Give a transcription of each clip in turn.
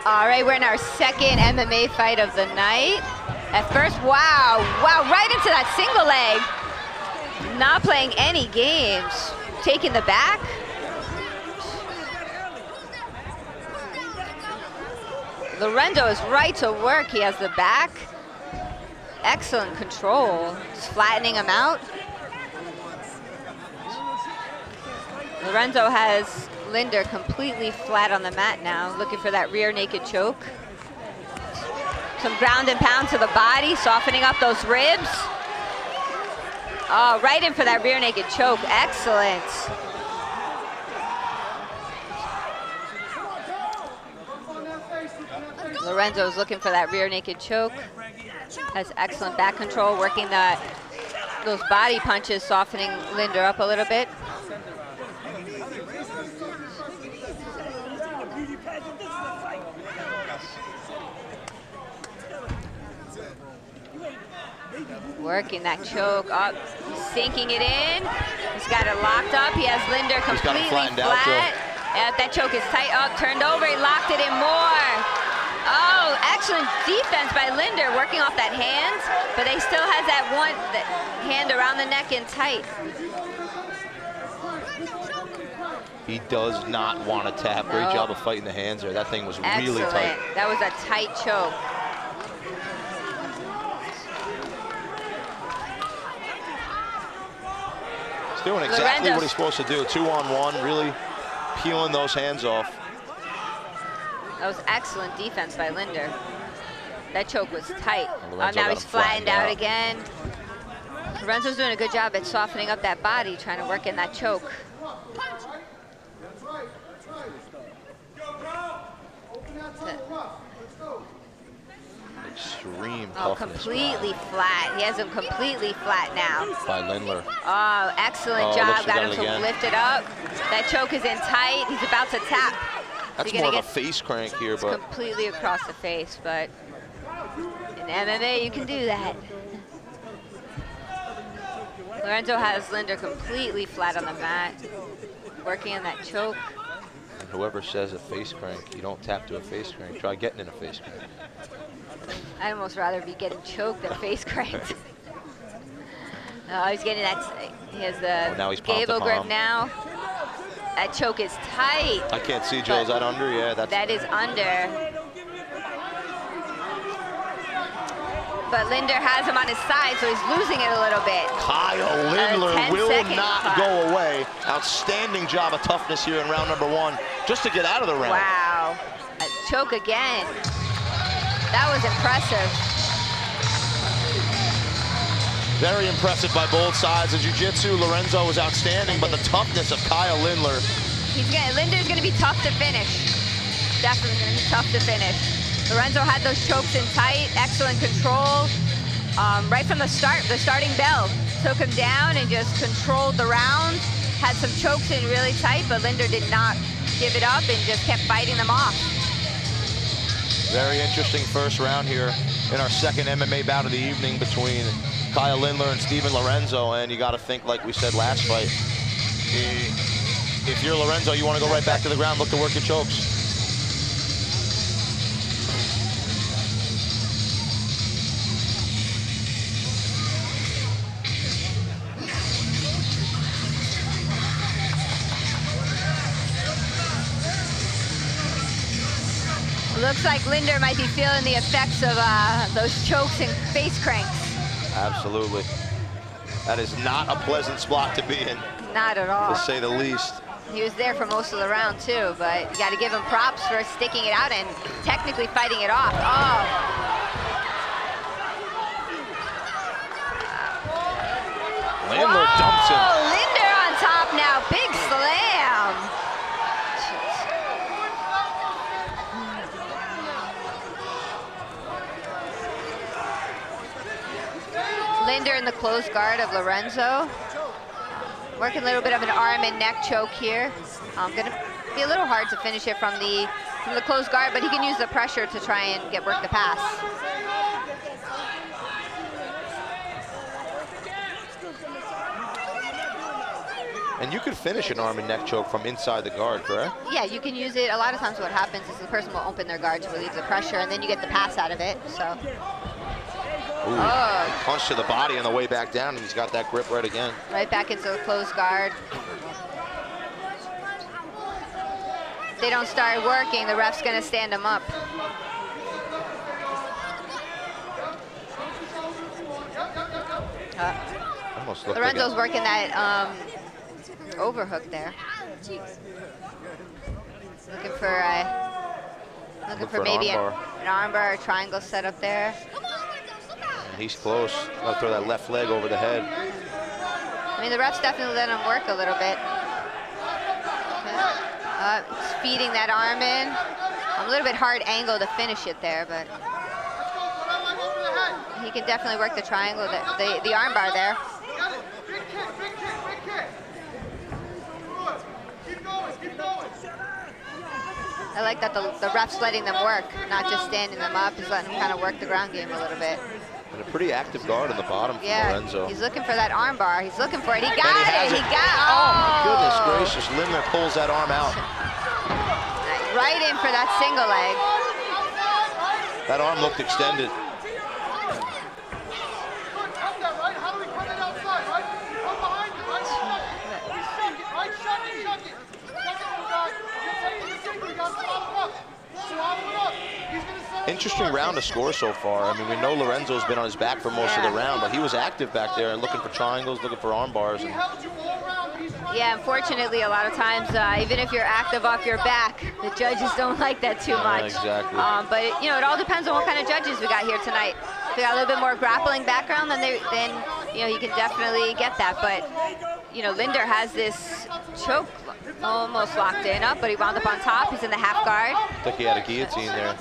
All right, we're in our second MMA fight of the night. At first, wow, right into that single leg. Not playing any games. Taking the back. Lorenzo is right to work. He has the back. Excellent control. Just flattening him out. Lorenzo has Lindner completely flat on the mat now, looking for that rear naked choke. Some ground and pound to the body, softening up those ribs. Oh, right in for that rear naked choke. Excellent. Lorenzo's looking for that rear naked choke. Has excellent back control, working those body punches, softening Lindner up a little bit. Working that choke up, sinking it in. He's got it locked up. He has Lindner completely flat. That choke is tight up, turned over, he locked it in more. Oh, excellent defense by Lindner, working off that hand, but he still has that hand around the neck and tight. He does not want to tap. Great job of fighting the hands there. That thing was really tight. That was a tight choke. He's doing exactly what he's supposed to do. 2-on-1, really peeling those hands off. That was excellent defense by Lindner. That choke was tight. Now he's flattened out again. Lorenzo's doing a good job at softening up that body, trying to work in that choke. Extreme toughness. Oh, completely flat. He has him completely flat now. By Lindner. Oh, excellent job. Got him to lift it up. That choke is in tight. He's about to tap. That's more of a face crank here, but completely across the face, but in MMA you can do that. Lorenzo has Lindner completely flat on the mat, working on that choke. And whoever says a face crank, you don't tap to a face crank. Try getting in a face crank. I'd almost rather be getting choked than face cranked. Oh, he's getting that. He has the gable grip now. That choke is tight. I can't see, Joe. Is that under? Yeah, that is under. But Lindner has him on his side, so he's losing it a little bit. Kyle Lindner will not go away. Outstanding job of toughness here in round number 1, just to get out of the round. Wow. A choke again. That was impressive. Very impressive by both sides. The jiu-jitsu, Lorenzo was outstanding, but the toughness of Kyle Lindner. Lindner's gonna be tough to finish. Definitely gonna be tough to finish. Lorenzo had those chokes in tight, excellent control. Right from the start, the starting bell. Took him down and just controlled the round. Had some chokes in really tight, but Lindner did not give it up and just kept fighting them off. Very interesting first round here in our second MMA bout of the evening between Kyle Lindner and Steven Lorenzo, and you got to think, like we said last fight, if you're Lorenzo, you want to go right back to the ground, look to work your chokes. Looks like Lindner might be feeling the effects of those chokes and face cranks. Absolutely. That is not a pleasant spot to be in. Not at all. To say the least. He was there for most of the round too, but you got to give him props for sticking it out and technically fighting it off. Oh. Lindner dumps him. Lindner on top now. Big slam. Lindner in the closed guard of Lorenzo. Working a little bit of an arm and neck choke here. Gonna be a little hard to finish it from the closed guard, but he can use the pressure to try and get work the pass. And you could finish an arm and neck choke from inside the guard, correct? Yeah, you can use it. A lot of times what happens is the person will open their guard to relieve the pressure, and then you get the pass out of it, so. Ooh, punch to the body on the way back down, and he's got that grip right again. Right back into a closed guard. If they don't start working, the ref's gonna stand them up. Lorenzo's working that overhook there. Looking for maybe an armbar or triangle set up there. And he's close. I'll throw that left leg over the head. I mean, the ref's definitely letting him work a little bit. He's feeding that arm in. A little bit hard angle to finish it there, but he can definitely work the triangle, the arm bar there. I like that the ref's letting them work, not just standing them up. He's letting them kind of work the ground game a little bit. And a pretty active guard in the bottom for Lorenzo. He's looking for that arm bar. He's looking for it. He got it. He got it. Oh, my goodness gracious. Lindner pulls that arm out. Right in for that single leg. That arm looked extended. Interesting round to score so far. I mean, we know Lorenzo's been on his back for most of the round, but he was active back there and looking for triangles, looking for arm bars. And yeah, unfortunately, a lot of times, even if you're active off your back, the judges don't like that too much. Exactly. But you know, it all depends on what kind of judges we got here tonight. If we got a little bit more grappling background, then you know, you can definitely get that. But you know, Lindner has this choke almost locked in up, but he wound up on top. He's in the half guard. I think he had a guillotine there.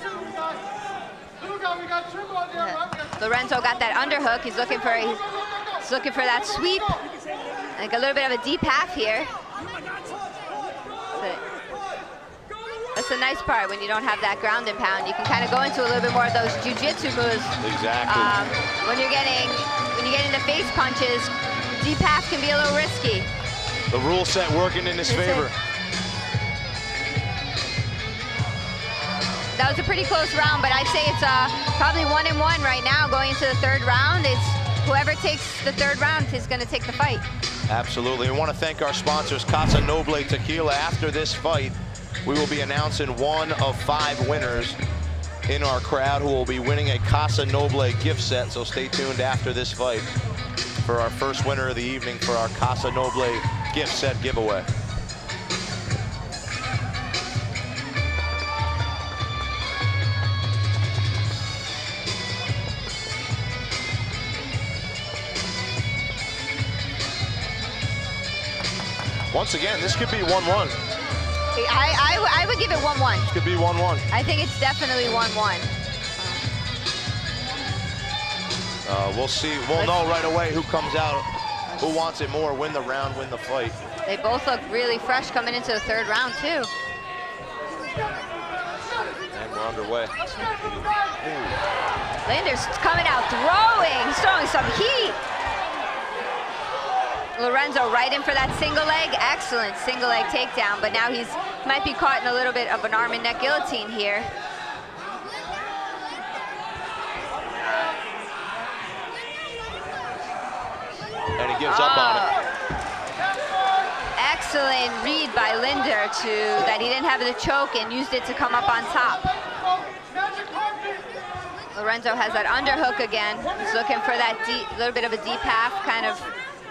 Lorenzo got that underhook. He's looking for that sweep. Like a little bit of a deep half here. That's the nice part when you don't have that ground and pound. You can kind of go into a little bit more of those jiu-jitsu moves. Exactly. When you're getting into face punches, deep half can be a little risky. The rule set working in his favor. That was a pretty close round, but I'd say it's probably 1-1 right now going into the third round. It's whoever takes the third round is going to take the fight. Absolutely. We want to thank our sponsors, Casa Noble Tequila. After this fight, we will be announcing one of 5 winners in our crowd who will be winning a Casa Noble gift set. So stay tuned after this fight for our first winner of the evening for our Casa Noble gift set giveaway. Once again, this could be 1-1. I would give it 1-1. This could be 1-1. I think it's definitely 1-1. We'll see. We'll know right away who comes out, who wants it more, win the round, win the fight. They both look really fresh coming into the third round, too. And we're underway. Lindner's coming out throwing. He's throwing some heat. Lorenzo right in for that single leg. Excellent single leg takedown, but now he might be caught in a little bit of an arm and neck guillotine here. And he gives up on it. Excellent read by Lindner that he didn't have the choke and used it to come up on top. Lorenzo has that underhook again. He's looking for that little bit of a deep half kind of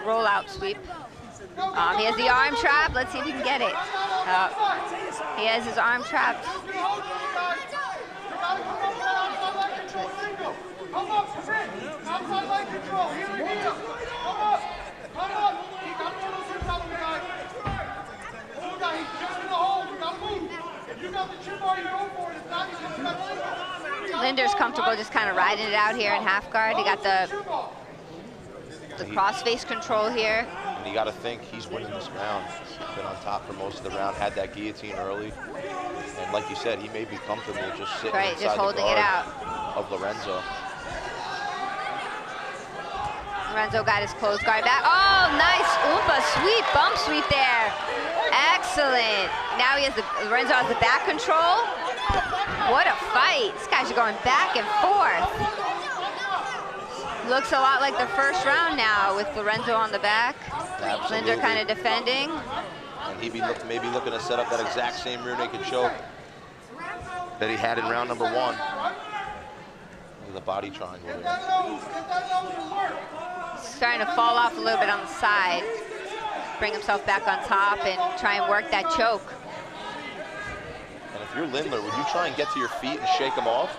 rollout sweep. He has the arm trap. Let's see if he can get it. He has his arm trapped. Lindner's comfortable just kind of riding it out here in half guard. He got the cross face control here. And you got to think he's winning this round. Been on top for most of the round, had that guillotine early. And like you said, he may be comfortable just sitting inside just holding the guard it out of Lorenzo. Lorenzo got his closed guard back. Oh, nice Oompa sweep, bump sweep there. Excellent. Now Lorenzo has the back control. What a fight. These guys are going back and forth. Looks a lot like the first round now with Lorenzo on the back. Absolutely. Lindner kind of defending. And he'd be maybe looking to set up that exact same rear naked choke that he had in round number 1. Look at the body triangle there. Starting to fall off a little bit on the side. Bring himself back on top and try and work that choke. And if you're Lindner, would you try and get to your feet and shake him off?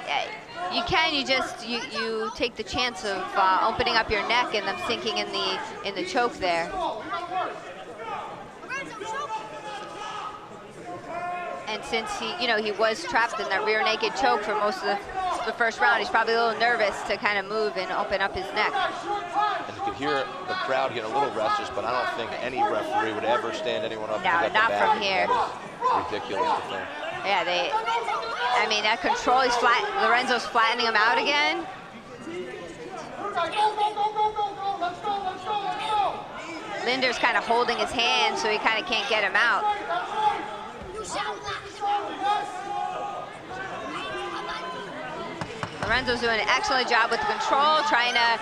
Yeah, you can. You just you take the chance of opening up your neck and them sinking in the choke there. And since he was trapped in that rear naked choke for most of the first round, he's probably a little nervous to kind of move and open up his neck. And you could hear the crowd getting a little restless, but I don't think any referee would ever stand anyone up. No, not from here. That is ridiculous to think. Yeah, I mean, that control, Lorenzo's flattening him out again. Lindner's kind of holding his hand, so he kind of can't get him out. Lorenzo's doing an excellent job with the control, trying to,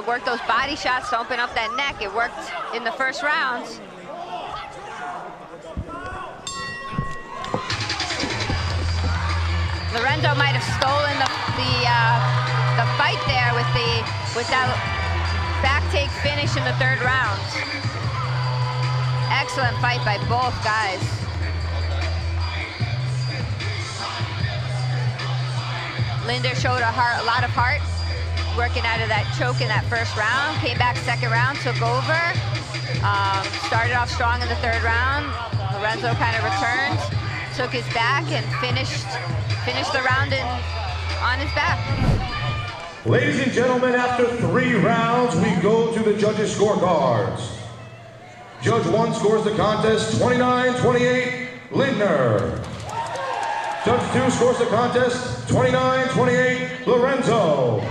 work those body shots to open up that neck. It worked in the first rounds. Lorenzo might have stolen the fight there with that back take finish in the third round. Excellent fight by both guys. Lindner showed a lot of heart working out of that choke in that first round. Came back second round, took over. Started off strong in the third round. Lorenzo kind of returned, took his back, and finished the round on his back. Ladies and gentlemen, after 3 rounds, we go to the judges' scorecards. Judge 1 scores the contest 29-28, Lindner. Judge 2 scores the contest 29-28, Lorenzo.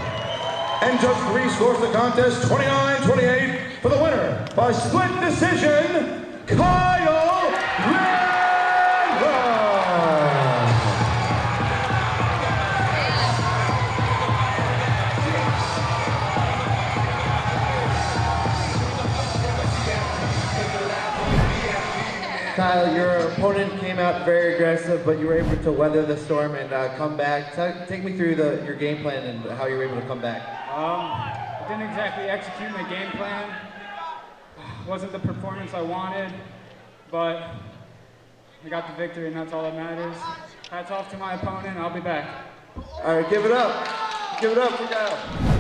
And Judge 3 scores the contest 29-28 for the winner by split decision, Kyle Lindner. Kyle, your opponent came out very aggressive, but you were able to weather the storm and come back. Take me through your game plan and how you were able to come back. I didn't exactly execute my game plan. Wasn't the performance I wanted, but I got the victory, and that's all that matters. Hats off to my opponent. I'll be back. All right, give it up. Give it up for Kyle.